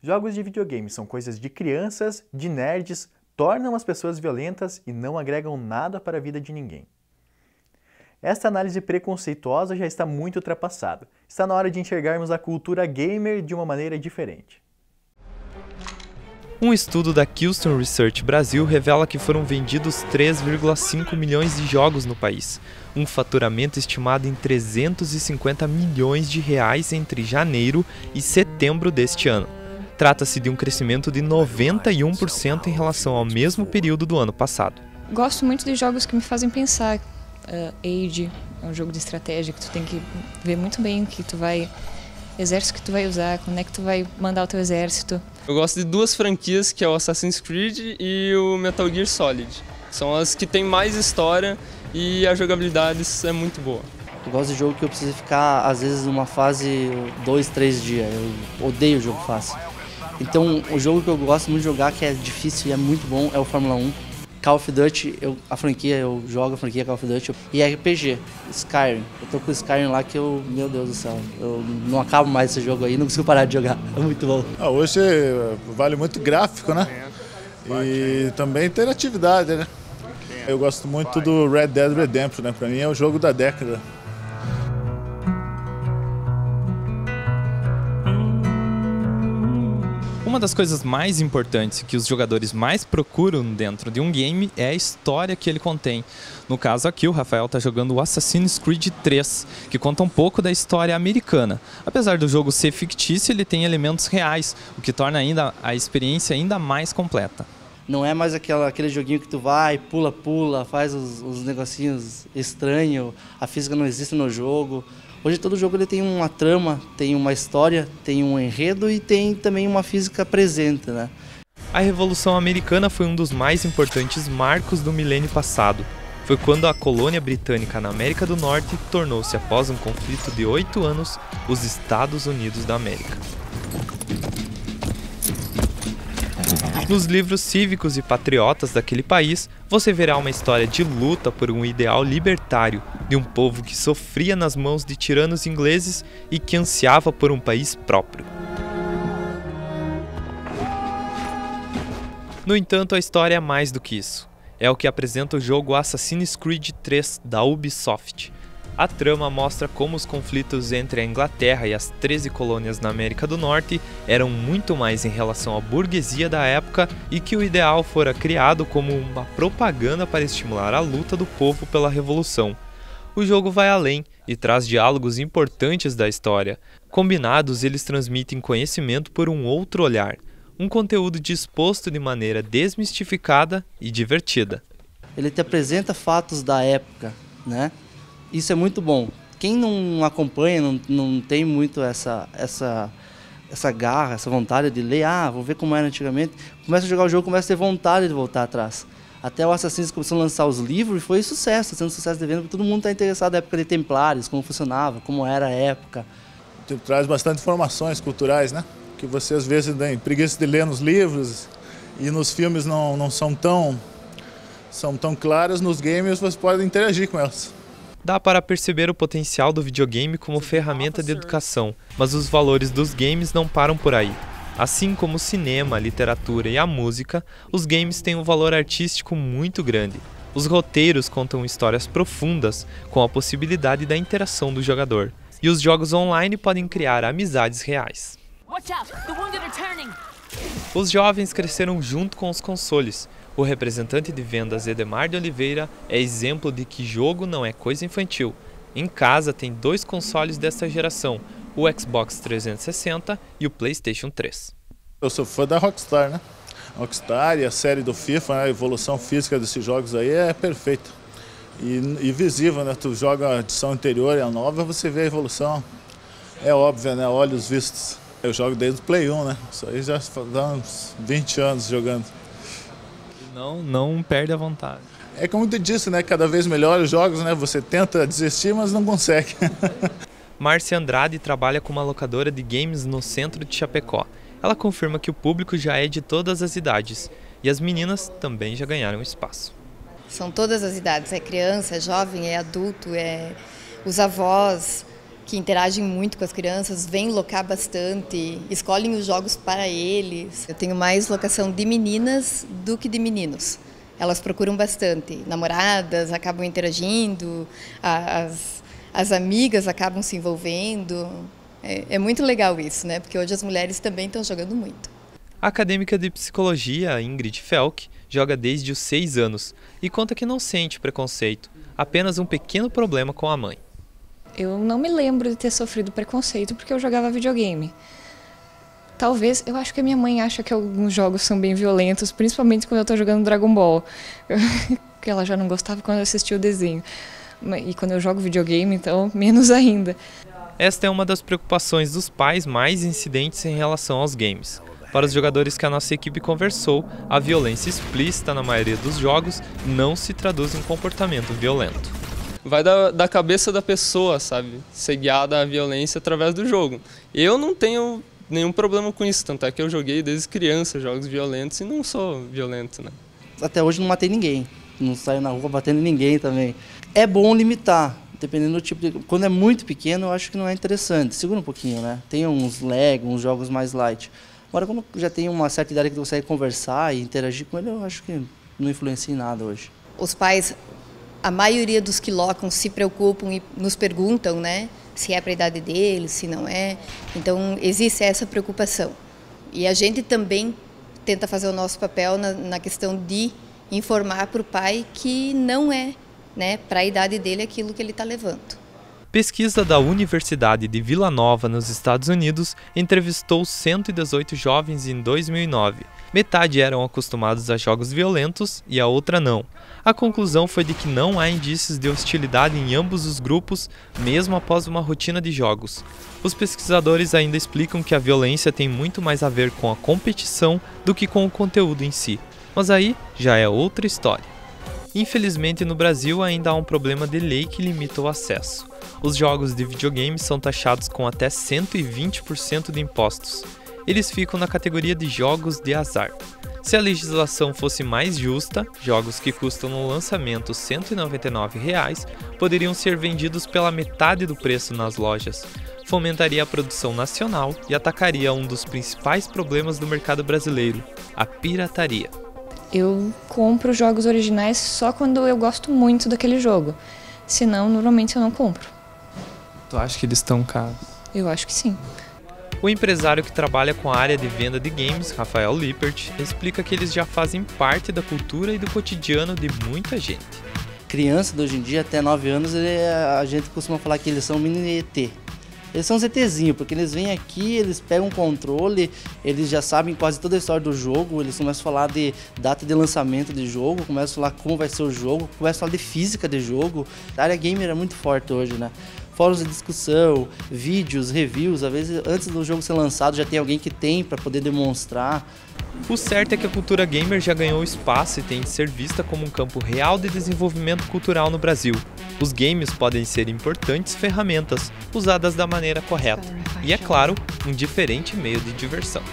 Jogos de videogame são coisas de crianças, de nerds, tornam as pessoas violentas e não agregam nada para a vida de ninguém. Esta análise preconceituosa já está muito ultrapassada. Está na hora de enxergarmos a cultura gamer de uma maneira diferente. Um estudo da Houston Research Brasil revela que foram vendidos 3,5 milhões de jogos no país, um faturamento estimado em 350 milhões de reais entre janeiro e setembro deste ano. Trata-se de um crescimento de 91% em relação ao mesmo período do ano passado. Gosto muito de jogos que me fazem pensar. Age é um jogo de estratégia que tu tem que ver muito bem o que tu vai, exército que tu vai usar, como é que tu vai mandar o teu exército. Eu gosto de duas franquias, que é o Assassin's Creed e o Metal Gear Solid. São as que têm mais história e a jogabilidade é muito boa. Eu gosto de jogo que eu preciso ficar, às vezes, numa fase 2, 3 dias. Eu odeio jogo fácil. Então, o jogo que eu gosto muito de jogar, que é difícil e é muito bom, é o Fórmula 1. Call of Duty, eu jogo a franquia Call of Duty. E RPG, Skyrim. Eu tô com o Skyrim lá que meu Deus do céu, eu não acabo mais esse jogo aí, não consigo parar de jogar. É muito bom. Hoje vale muito gráfico, né? E também interatividade, né? Eu gosto muito do Red Dead Redemption, né? Pra mim é o jogo da década. Uma das coisas mais importantes que os jogadores mais procuram dentro de um game é a história que ele contém. No caso aqui, o Rafael está jogando o Assassin's Creed 3, que conta um pouco da história americana. Apesar do jogo ser fictício, ele tem elementos reais, o que torna ainda a experiência ainda mais completa. Não é mais aquele joguinho que tu vai, pula, faz os negocinhos estranhos, a física não existe no jogo. Hoje todo jogo ele tem uma trama, tem uma história, tem um enredo e tem também uma física presente, né? A Revolução Americana foi um dos mais importantes marcos do milênio passado. Foi quando a colônia britânica na América do Norte tornou-se, após um conflito de 8 anos, os Estados Unidos da América. Nos livros cívicos e patriotas daquele país, você verá uma história de luta por um ideal libertário, de um povo que sofria nas mãos de tiranos ingleses e que ansiava por um país próprio. No entanto, a história é mais do que isso. É o que apresenta o jogo Assassin's Creed 3 da Ubisoft. A trama mostra como os conflitos entre a Inglaterra e as 13 colônias na América do Norte eram muito mais em relação à burguesia da época e que o ideal fora criado como uma propaganda para estimular a luta do povo pela revolução. O jogo vai além e traz diálogos importantes da história. Combinados, eles transmitem conhecimento por um outro olhar, um conteúdo disposto de maneira desmistificada e divertida. Ele te apresenta fatos da época, né? Isso é muito bom. Quem não acompanha, não tem muito essa garra, essa vontade de ler, vou ver como era antigamente, começa a jogar o jogo, começa a ter vontade de voltar atrás. Até o Assassin's começou a lançar os livros e foi sucesso, sendo sucesso de venda, porque todo mundo está interessado na época de Templários, como funcionava, como era a época. Traz bastante informações culturais, né? Que você às vezes tem preguiça de ler nos livros e nos filmes não são tão claras, nos games você pode interagir com elas. Dá para perceber o potencial do videogame como ferramenta de educação, mas os valores dos games não param por aí. Assim como o cinema, a literatura e a música, os games têm um valor artístico muito grande. Os roteiros contam histórias profundas, com a possibilidade da interação do jogador. E os jogos online podem criar amizades reais. Os jovens cresceram junto com os consoles. O representante de vendas Edemar de Oliveira é exemplo de que jogo não é coisa infantil. Em casa tem 2 consoles desta geração, o Xbox 360 e o PlayStation 3. Eu sou fã da Rockstar, né? Rockstar e a série do FIFA, a evolução física desses jogos aí é perfeita. E visível, né? Tu joga a edição anterior e a nova, você vê a evolução. É óbvio, né? Olhos vistos. Eu jogo desde o Play 1, né? Isso aí já dá uns 20 anos jogando. Não perde a vontade. É como tu disse, né? Cada vez melhor os jogos, né? Você tenta desistir, mas não consegue. Márcia Andrade trabalha como locadora de games no centro de Chapecó. Ela confirma que o público já é de todas as idades e as meninas também já ganharam espaço. São todas as idades, é criança, é jovem, é adulto, é os avós, que interagem muito com as crianças, vêm locar bastante, escolhem os jogos para eles. Eu tenho mais locação de meninas do que de meninos. Elas procuram bastante, namoradas acabam interagindo, as amigas acabam se envolvendo. É muito legal isso, né? Porque hoje as mulheres também estão jogando muito. A acadêmica de psicologia, Ingrid Felk, joga desde os 6 anos e conta que não sente preconceito, apenas um pequeno problema com a mãe. Eu não me lembro de ter sofrido preconceito porque eu jogava videogame. Talvez, eu acho que a minha mãe acha que alguns jogos são bem violentos, principalmente quando eu tô jogando Dragon Ball, que ela já não gostava quando eu assistia o desenho. E quando eu jogo videogame, então, menos ainda. Esta é uma das preocupações dos pais mais incidentes em relação aos games. Para os jogadores que a nossa equipe conversou, a violência explícita na maioria dos jogos não se traduz em comportamento violento. Vai da cabeça da pessoa, sabe? Ser guiada à violência através do jogo. Eu não tenho nenhum problema com isso, tanto é que eu joguei desde criança jogos violentos e não sou violento, né? Até hoje não matei ninguém, não saio na rua batendo ninguém também. É bom limitar, dependendo do tipo de... Quando é muito pequeno, eu acho que não é interessante. Segura um pouquinho, né? Tem uns Lego, uns jogos mais light. Agora, quando já tem uma certa idade que tu consegue conversar e interagir com ele, eu acho que não influencia em nada hoje. Os pais, a maioria dos que locam se preocupam e nos perguntam, né? Se é para a idade deles, se não é. Então, existe essa preocupação. E a gente também tenta fazer o nosso papel na questão de informar para o pai que não é, né, para a idade dele aquilo que ele está levando. Pesquisa da Universidade de Vila Nova, nos Estados Unidos, entrevistou 118 jovens em 2009. Metade eram acostumados a jogos violentos e a outra não. A conclusão foi de que não há indícios de hostilidade em ambos os grupos, mesmo após uma rotina de jogos. Os pesquisadores ainda explicam que a violência tem muito mais a ver com a competição do que com o conteúdo em si. Mas aí já é outra história. Infelizmente, no Brasil ainda há um problema de lei que limita o acesso. Os jogos de videogame são taxados com até 120% de impostos. Eles ficam na categoria de jogos de azar. Se a legislação fosse mais justa, jogos que custam no lançamento R$ 199 poderiam ser vendidos pela metade do preço nas lojas. Fomentaria a produção nacional e atacaria um dos principais problemas do mercado brasileiro, a pirataria. Eu compro jogos originais só quando eu gosto muito daquele jogo. Senão, normalmente eu não compro. Tu acha que eles estão caros? Eu acho que sim. O empresário que trabalha com a área de venda de games, Rafael Lippert, explica que eles já fazem parte da cultura e do cotidiano de muita gente. Criança de hoje em dia, até 9 anos, a gente costuma falar que eles são mini ET. Eles são ZTzinho, porque eles vêm aqui, eles pegam um controle, eles já sabem quase toda a história do jogo, eles começam a falar de data de lançamento de jogo, começam a falar como vai ser o jogo, começam a falar de física de jogo. A área gamer é muito forte hoje, né? Fóruns de discussão, vídeos, reviews, às vezes antes do jogo ser lançado já tem alguém que tem para poder demonstrar. O certo é que a cultura gamer já ganhou espaço e tem de ser vista como um campo real de desenvolvimento cultural no Brasil. Os games podem ser importantes ferramentas, usadas da maneira correta. E, é claro, um diferente meio de diversão.